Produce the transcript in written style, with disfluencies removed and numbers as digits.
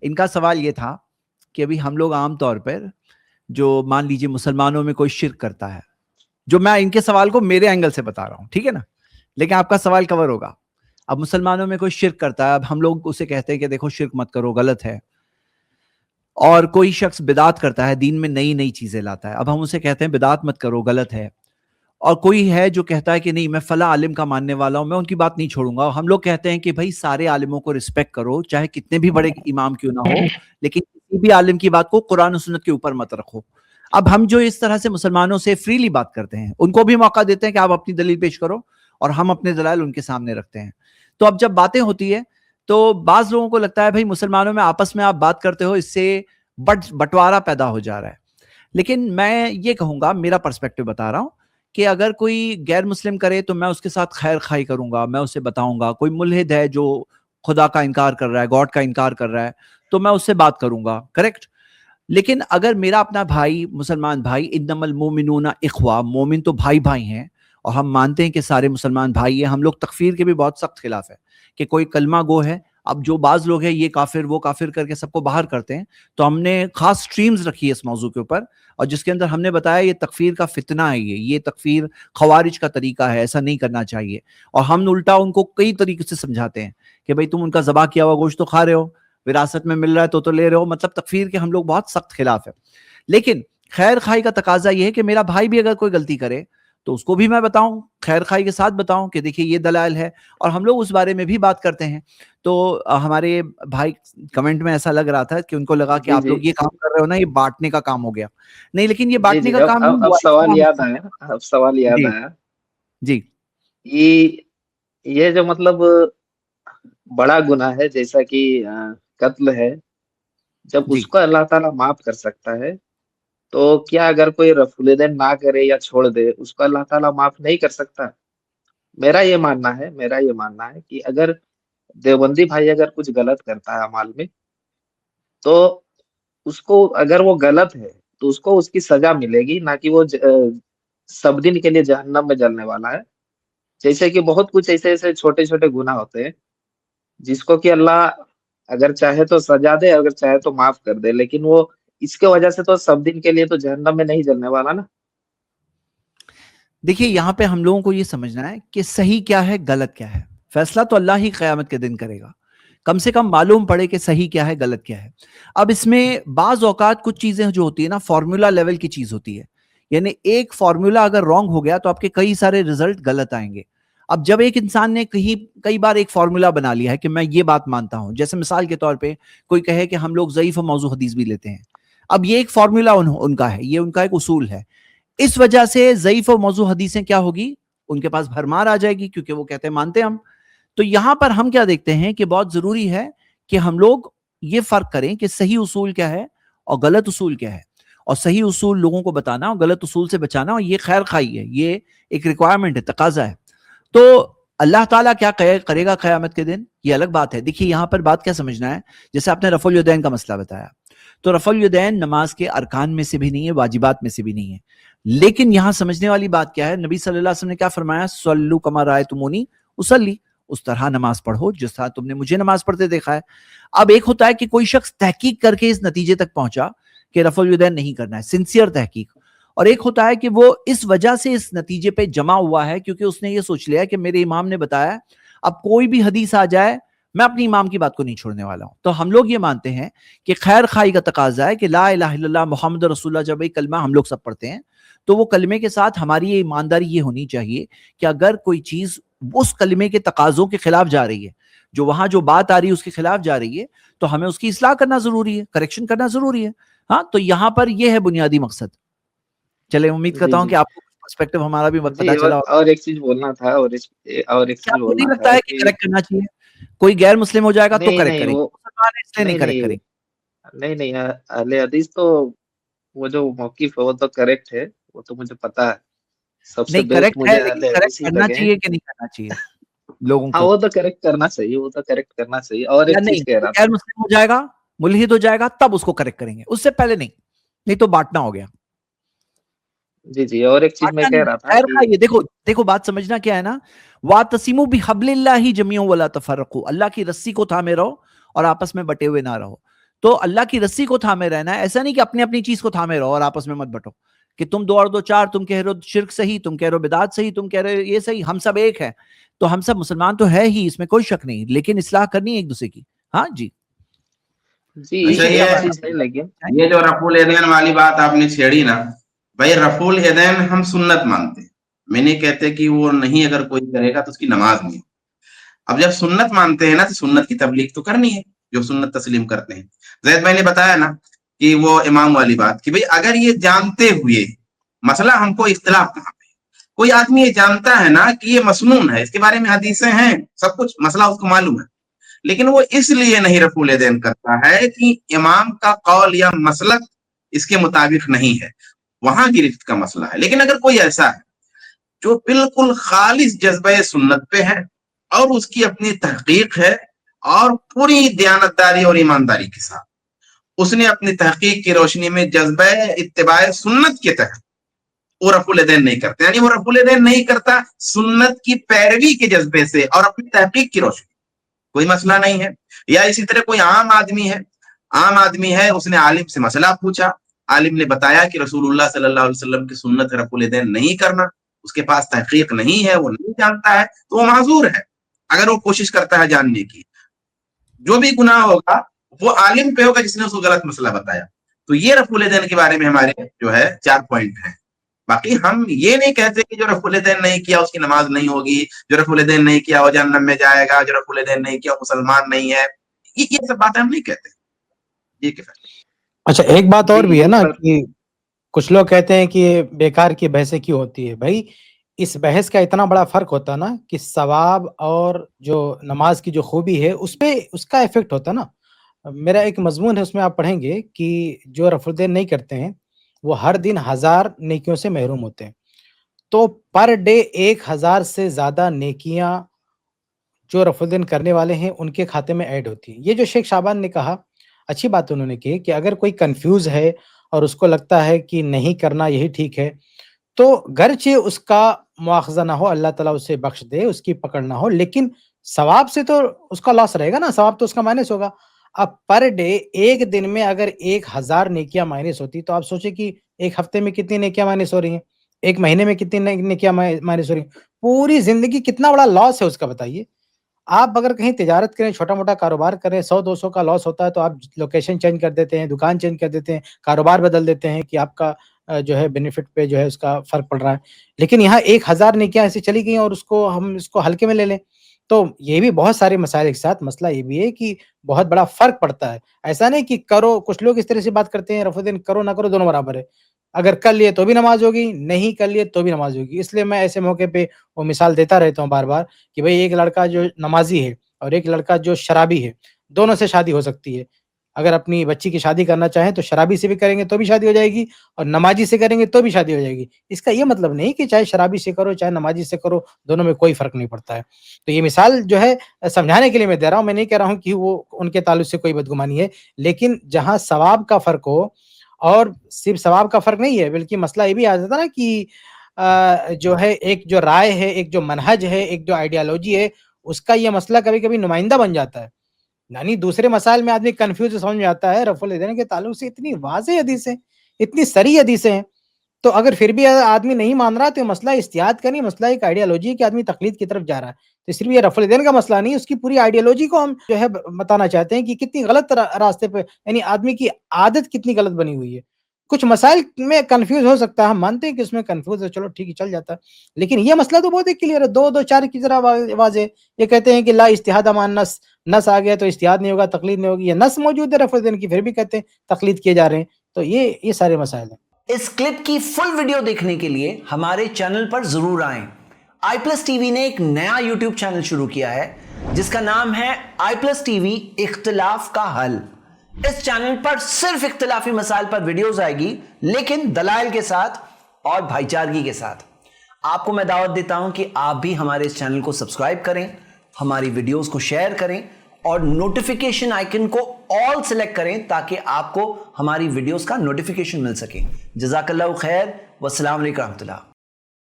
ان کا سوال یہ تھا کہ ابھی ہم لوگ عام طور پر جو مان لیجیے مسلمانوں میں کوئی شرک کرتا ہے، جو میں ان کے سوال کو میرے اینگل سے بتا رہا ہوں، ٹھیک ہے نا، لیکن آپ کا سوال کور ہوگا. اب مسلمانوں میں کوئی شرک کرتا ہے، اب ہم لوگ اسے کہتے ہیں کہ دیکھو شرک مت کرو، غلط ہے. اور کوئی شخص بدعت کرتا ہے، دین میں نئی نئی چیزیں لاتا ہے، اب ہم اسے کہتے ہیں بدعت مت کرو، غلط ہے. اور کوئی ہے جو کہتا ہے کہ نہیں میں فلاں عالم کا ماننے والا ہوں، میں ان کی بات نہیں چھوڑوں گا. اور ہم لوگ کہتے ہیں کہ بھائی سارے عالموں کو رسپیکٹ کرو، چاہے کتنے بھی بڑے امام کیوں نہ ہو، لیکن کسی بھی عالم کی بات کو قرآن و سنت کے اوپر مت رکھو. اب ہم جو اس طرح سے مسلمانوں سے فریلی بات کرتے ہیں، ان کو بھی موقع دیتے ہیں کہ آپ اپنی دلیل پیش کرو، اور ہم اپنے دلائل ان کے سامنے رکھتے ہیں. تو اب جب باتیں ہوتی ہے تو بعض لوگوں کو لگتا ہے بھائی مسلمانوں میں آپس میں آپ بات کرتے ہو، اس سے بٹوارا پیدا ہو جا رہا ہے. لیکن میں یہ کہوں گا، میرا پرسپیکٹو بتا رہا ہوں، کہ اگر کوئی غیر مسلم کرے تو میں اس کے ساتھ خیر خواہی کروں گا، میں اسے بتاؤں گا. کوئی ملحد ہے جو خدا کا انکار کر رہا ہے، گاڈ کا انکار کر رہا ہے، تو میں اس سے بات کروں گا، کریکٹ. لیکن اگر میرا اپنا بھائی، مسلمان بھائی، انما المؤمنون اخوہ، مومن تو بھائی بھائی ہیں، اور ہم مانتے ہیں کہ سارے مسلمان بھائی ہیں. ہم لوگ تکفیر کے بھی بہت سخت خلاف ہے کہ کوئی کلمہ گو ہے، اب جو بعض لوگ ہیں یہ کافر وہ کافر کر کے سب کو باہر کرتے ہیں. تو ہم نے خاص سٹریمز رکھی ہے اس موضوع کے اوپر، اور جس کے اندر ہم نے بتایا یہ تکفیر کا فتنہ ہے، یہ تکفیر خوارج کا طریقہ ہے، ایسا نہیں کرنا چاہیے. اور ہم الٹا ان کو کئی طریقے سے سمجھاتے ہیں کہ بھئی تم ان کا ذبح کیا ہوا گوشت تو کھا رہے ہو، وراثت میں مل رہا ہے تو لے رہے ہو. مطلب تکفیر کے ہم لوگ بہت سخت خلاف ہے. لیکن خیر خواہی کا تقاضا یہ ہے کہ میرا بھائی بھی اگر کوئی غلطی کرے تو اس کو بھی میں بتاؤں، خیر خواہی کے ساتھ بتاؤں کہ دیکھیے یہ دلائل ہے، اور ہم لوگ اس بارے میں بھی بات کرتے ہیں. تو ہمارے بھائی کمنٹ میں ایسا لگ رہا تھا کہ ان کو لگا کہ جی آپ جی لوگ یہ کام کر رہے ہو نا، یہ بانٹنے کا کام ہو گیا. نہیں، لیکن یہ جی بانٹنے جی کا کام نہیں اب ہوا، سوال یاد آیا، اب سوال یاد جی آیا. جی یہ یہ جو مطلب بڑا گناہ ہے، جیسا کہ قتل ہے، جب جی اس کو اللہ تعالیٰ معاف کر سکتا ہے، تو کیا اگر کوئی رفع الیدین نہ کرے یا چھوڑ دے، اس کو اللہ تعالیٰ معاف نہیں کر سکتا؟ میرا یہ ماننا ہے کہ اگر دیوبندی بھائی اگر کچھ غلط کرتا ہے اعمال میں، تو اس کو اگر وہ غلط ہے تو اس کو اس کی سزا ملے گی، نہ کہ وہ سب دن کے لیے جہنم میں جلنے والا ہے. جیسے کہ بہت کچھ ایسے ایسے چھوٹے چھوٹے گناہ ہوتے ہیں جس کو کہ اللہ اگر چاہے تو سزا دے، اگر چاہے تو معاف کر دے، لیکن وہ اس کے وجہ سے تو سب دن کے لیے تو جہنم میں نہیں جلنے والا نا. دیکھیے یہاں پہ ہم لوگوں کو یہ سمجھنا ہے کہ صحیح کیا ہے، غلط کیا ہے. فیصلہ تو اللہ ہی قیامت کے دن کرے گا، کم سے کم معلوم پڑے کہ صحیح کیا ہے، غلط کیا ہے. اب اس میں بعض اوقات کچھ چیزیں جو ہوتی ہے نا، فارمولا لیول کی چیز ہوتی ہے. یعنی ایک فارمولا اگر رانگ ہو گیا تو آپ کے کئی سارے ریزلٹ غلط آئیں گے. اب جب ایک انسان نے کئی بار ایک فارمولا بنا لیا ہے کہ میں یہ بات مانتا ہوں، جیسے مثال کے طور پہ کوئی کہے کہ ہم لوگ ضعیف و موضوع حدیث بھی لیتے ہیں. اب یہ ایک فارمولا ان کا ہے، یہ ان کا ایک اصول ہے. اس وجہ سے ضعیف و موضوع حدیثیں کیا ہوگی، ان کے پاس بھرمار آ جائے گی، کیونکہ وہ کہتے ہیں مانتے ہم. تو یہاں پر ہم کیا دیکھتے ہیں کہ بہت ضروری ہے کہ ہم لوگ یہ فرق کریں کہ صحیح اصول کیا ہے اور غلط اصول کیا ہے. اور صحیح اصول لوگوں کو بتانا اور غلط اصول سے بچانا، اور یہ خیر خواہی ہے، یہ ایک ریکوائرمنٹ ہے، تقاضا ہے. تو اللہ تعالیٰ کیا کرے گا قیامت کے دن، یہ الگ بات ہے. دیکھیے یہاں پر بات کیا سمجھنا ہے، جیسے آپ نے رفع الیدین کا مسئلہ بتایا، تو رفع الیدین نماز کے ارکان میں سے بھی نہیں ہے، واجبات میں سے بھی نہیں ہے. لیکن یہاں سمجھنے والی بات کیا ہے، نبی صلی اللہ علیہ وسلم نے کیا فرمایا، صلو کما رأیتمونی اصلی، اس طرح نماز پڑھو جس طرح تم نے مجھے نماز پڑھتے دیکھا ہے. اب ایک ہوتا ہے کہ کوئی شخص تحقیق کر کے اس نتیجے تک پہنچا کہ رفع الیدین نہیں کرنا ہے، سنسیئر تحقیق. اور ایک ہوتا ہے کہ وہ اس وجہ سے اس نتیجے پہ جمع ہوا ہے کیونکہ اس نے یہ سوچ لیا کہ میرے امام نے بتایا، اب کوئی بھی حدیث آ جائے میں اپنی امام کی بات کو نہیں چھوڑنے والا ہوں. تو ہم لوگ یہ مانتے ہیں کہ خیر خواہی کا تقاضا ہے کہ لا الہ الا اللہ محمد رسول اللہ، جب ایک کلمہ ہم لوگ سب پڑھتے ہیں تو وہ کلمے کے ساتھ ہماری یہ ایمانداری یہ ہونی چاہیے کہ اگر کوئی چیز اس کلمے کے تقاضوں کے خلاف جا رہی ہے، جو وہاں جو بات آ رہی ہے اس کے خلاف جا رہی ہے، تو ہمیں اس کی اصلاح کرنا ضروری ہے، کریکشن کرنا ضروری ہے. ہاں، تو یہاں پر یہ ہے بنیادی مقصد. چلے امید جی کرتا ہوں جی کہ آپ کو پرسپیکٹو ہمارا بھی جی پتا چلا ہوگا. اور ایک چیز بولنا تھا، اور ایک کیا چیز آپ کو نہیں بولنا لگتا تھا ہے کہ کہ کریکٹ کرنا چاہیے؟ کوئی غیر مسلم ہو جائے گا تو نہیں کریکٹ نہیں کریں گے، وہ مسلمان ہے اس لیے نہیں نہیں کریکٹ نہیں کریں گے. نہیں نہیں اہل حدیث تو وہ جو موقف ہے وہ تو کریکٹ ہے، وہ تو مجھے پتا ہے. سب سے نہیں بیسٹ کریکٹ ہے، مجھے اہل لیکن کریکٹ حدیث ہی کرنا لگے ہیں. چاہیے کہ نہیں کرنا چاہیے لوگوں ہاں کو، وہ تو کریکٹ کرنا چاہیے، وہ تو کریکٹ کرنا چاہیے. اور یا ایک نہیں؟ چیز کہہ کوئی رہا غیر تھا. مسلم ہو جائے گا، ملحد ہو جائے گا، تب اس کو کریکٹ کریں گے، اس سے پہلے نہیں. نہیں تو بانٹنا ہو گیا. جی جی اور ایک چیز میں بانٹنا کہہ نہیں رہا ہے، تھا خیر کہ خواہ. یہ دیکھو بات سمجھنا کیا ہے نا، وَاعْتَصِمُوا بِحَبْلِ اللَّهِ جَمِيعًا وَلَا تَفَرَّقُوا، اللہ کی رسی کو تھامے رہو اور آپس میں بٹے ہوئے نہ رہو. تو اللہ کی رسی کو تھامے رہنا ہے. ایسا نہیں کہ اپنی اپنی چیز کو تھامے رہو اور آپس میں مت بٹو کہ تم 2 اور 2 4, تم کہہ رہے ہو شرک صحیح, تم کہہ رہے ہو بدعت صحیح, تم کہہ رہے ہو یہ صحیح, ہم سب ایک ہیں. تو ہم سب مسلمان تو ہے ہی, اس میں کوئی شک نہیں, لیکن اصلاح کرنی ہے ایک دوسرے کی. ہاں جی جی اچھا یہ چیز ہے. لیکن یہ جو رفع الیدین والی بات آپ نے چھیڑی نا بھائی, رفع الیدین ہم سنت مانتے ہیں, میں نہیں کہتے کہ وہ نہیں, اگر کوئی کرے گا تو اس کی نماز نہیں. اب جب سنت مانتے ہیں نا تو سنت کی تبلیغ تو کرنی ہے, جو سنت تسلیم کرتے ہیں. زید بھائی نے بتایا نا کہ وہ امام والی بات کہ بھئی اگر یہ جانتے ہوئے, مسئلہ ہم کو اختلاف کہاں پہ, کوئی آدمی یہ جانتا ہے نا کہ یہ مسنون ہے, اس کے بارے میں حدیثیں ہیں, سب کچھ مسئلہ اس کو معلوم ہے, لیکن وہ اس لیے نہیں رفع الیدین کرتا ہے کہ امام کا قول یا مسلک اس کے مطابق نہیں ہے, وہاں گرفت کا مسئلہ ہے. لیکن اگر کوئی ایسا ہے جو بالکل خالص جذبہ سنت پہ ہے اور اس کی اپنی تحقیق ہے اور پوری دیانتداری اور ایمانداری کے ساتھ اس نے اپنی تحقیق کی روشنی میں جذبہ اتباع سنت کے تحت وہ رفع الیدین نہیں کرتے, یعنی وہ رفع الیدین نہیں کرتا سنت کی پیروی کے جذبے سے اور اپنی تحقیق کی روشنی, کوئی مسئلہ نہیں ہے. یا اسی طرح کوئی عام آدمی ہے, اس نے عالم سے مسئلہ پوچھا, عالم نے بتایا کہ رسول اللہ صلی اللہ علیہ وسلم کی سنت رفع الیدین نہیں کرنا, اس کے پاس تحقیق نہیں ہے, وہ نہیں جانتا ہے, تو وہ معذور ہے اگر وہ کوشش کرتا ہے جاننے کی. جو بھی گناہ ہوگا وہ عالم پہ ہوگا جس نے اس کو غلط مسئلہ بتایا. تو یہ رفع الیدین کے بارے میں ہمارے جو ہے 4 پوائنٹ ہیں. باقی ہم یہ نہیں کہتے کہ جو رفع الیدین نہیں کیا اس کی نماز نہیں ہوگی, جو رفع الیدین نہیں کیا وہ جہنم میں جائے گا, جو رفع الیدین نہیں کیا وہ مسلمان نہیں ہے, یہ سب باتیں ہم نہیں کہتے. یہ کیا. اچھا ایک بات اور بھی ہے نا کہ کچھ لوگ کہتے ہیں کہ یہ بیکار کی بحثیں کیوں ہوتی ہے. بھائی اس بحث کا اتنا بڑا فرق ہوتا ہے نا کہ ثواب اور جو نماز کی جو خوبی ہے اس پہ اس کا ایفیکٹ ہوتا ہے نا. میرا ایک مضمون ہے, اس میں آپ پڑھیں گے کہ جو رفع الیدین نہیں کرتے ہیں وہ ہر دن 1000 نیکیوں سے محروم ہوتے ہیں. تو پر ڈے 1000 سے زیادہ نیکیاں جو رفع الیدین کرنے والے ہیں ان کے کھاتے میں ایڈ ہوتی ہیں. یہ جو شیخ شعبان نے کہا اچھی بات انہوں نے کی کہ اگر کوئی کنفیوز ہے اور اس کو لگتا ہے کہ نہیں کرنا یہی ٹھیک ہے, تو گرچہ اس کا مواخذہ نہ ہو, اللہ تعالیٰ اسے بخش دے, اس کی پکڑ نہ ہو, لیکن ثواب سے تو اس کا لاس رہے گا نا, ثواب تو اس کا مائنس ہوگا. اب پر ڈے ایک دن میں اگر 1000 نیکیاں مائنس ہوتی تو آپ سوچیں کہ ایک ہفتے میں کتنی نیکیاں مائنس ہو رہی ہیں, ایک مہینے میں کتنی نیکیاں مائنس ہو رہی ہیں, پوری زندگی کتنا بڑا لاس ہے اس کا بتائیے. آپ اگر کہیں تجارت کریں, چھوٹا موٹا کاروبار کریں, 100-200 کا لاس ہوتا ہے تو آپ لوکیشن چینج کر دیتے ہیں, دکان چینج کر دیتے ہیں, کاروبار بدل دیتے ہیں کہ آپ کا جو ہے بینیفٹ پہ جو ہے اس کا فرق پڑ رہا ہے. لیکن یہاں 1000 نیکیاں ایسے چلی گئی اور ہم اس کو ہلکے میں لے لیں, تو یہ بھی بہت سارے مسائل ایک ساتھ. مسئلہ یہ بھی ہے کہ بہت بڑا فرق پڑتا ہے. ایسا نہیں کہ کرو, کچھ لوگ اس طرح سے بات کرتے ہیں رفع الیدین کرو نہ کرو دونوں برابر ہے, اگر کر لیے تو بھی نماز ہوگی, نہیں کر لیے تو بھی نماز ہوگی. اس لیے میں ایسے موقع پہ وہ مثال دیتا رہتا ہوں بار بار کہ بھئی ایک لڑکا جو نمازی ہے اور ایک لڑکا جو شرابی ہے, دونوں سے شادی ہو سکتی ہے. اگر اپنی بچی کی شادی کرنا چاہیں تو شرابی سے بھی کریں گے تو بھی شادی ہو جائے گی, اور نمازی سے کریں گے تو بھی شادی ہو جائے گی. اس کا یہ مطلب نہیں کہ چاہے شرابی سے کرو چاہے نمازی سے کرو, دونوں میں کوئی فرق نہیں پڑتا ہے. تو یہ مثال جو ہے سمجھانے کے لیے میں دے رہا ہوں, میں نہیں کہہ رہا ہوں کہ وہ ان کے تعلق سے کوئی بدگمانی ہے, لیکن جہاں ثواب کا فرق ہو, اور صرف ثواب کا فرق نہیں ہے بلکہ مسئلہ یہ بھی آ جاتا نا کہ جو ہے ایک جو رائے ہے, ایک جو منہج ہے, ایک جو آئیڈیالوجی ہے, اس کا یہ مسئلہ کبھی کبھی نمائندہ بن جاتا ہے. یعنی دوسرے مسائل میں آدمی کنفیوز سمجھ میں آتا ہے, رفع الیدین کے تعلق سے اتنی واضح حدیثیں, اتنی سری حدیثیں ہیں, تو اگر پھر بھی آدمی نہیں مان رہا تو مسئلہ اجتہاد کا نہیں, مسئلہ ایک آئیڈیالوجی کی آدمی تقلید کی طرف جا رہا ہے. تو صرف یہ رفع الیدین کا مسئلہ نہیں, اس کی پوری آئیڈیالوجی کو ہم جو ہے بتانا چاہتے ہیں کہ کتنی غلط راستے پہ, یعنی آدمی کی عادت کتنی غلط بنی ہوئی ہے. کچھ مسائل میں کنفیوز ہو سکتا ہے, ہم مانتے ہیں کہ اس میں کنفیوز ہے, چلو ٹھیک ہے چل جاتا ہے, لیکن یہ مسئلہ تو بہت ہی کلیئر ہے, 2-2-4 کی ذرا واضح. یہ کہتے ہیں کہ لا اجتہاد مان نص, نص آ گیا تو اجتہاد نہیں ہوگا, تقلید نہیں ہوگی. یہ نص موجود ہے رفع الیدین کی, پھر بھی کہتے ہیں تقلید کیے جا رہے ہیں. تو یہ سارے مسائل ہیں. اس کلپ کی فل ویڈیو دیکھنے کے لیے ہمارے چینل پر ضرور آئیں. آئی پلس ٹی وی نے ایک نیا یوٹیوب چینل شروع کیا ہے جس کا نام ہے آئی پلس ٹی وی اختلاف کا حل. اس چینل پر صرف اختلافی مسائل پر ویڈیوز آئے گی, لیکن دلائل کے ساتھ اور بھائی چارگی کے ساتھ. آپ کو میں دعوت دیتا ہوں کہ آپ بھی ہمارے اس چینل کو سبسکرائب کریں, ہماری ویڈیوز کو شیئر کریں اور نوٹیفیکیشن آئیکن کو آل سلیکٹ کریں تاکہ آپ کو ہماری ویڈیوز کا نوٹیفیکیشن مل سکے. جزاک اللہ خیر, والسلام علیکم ورحمۃ اللہ.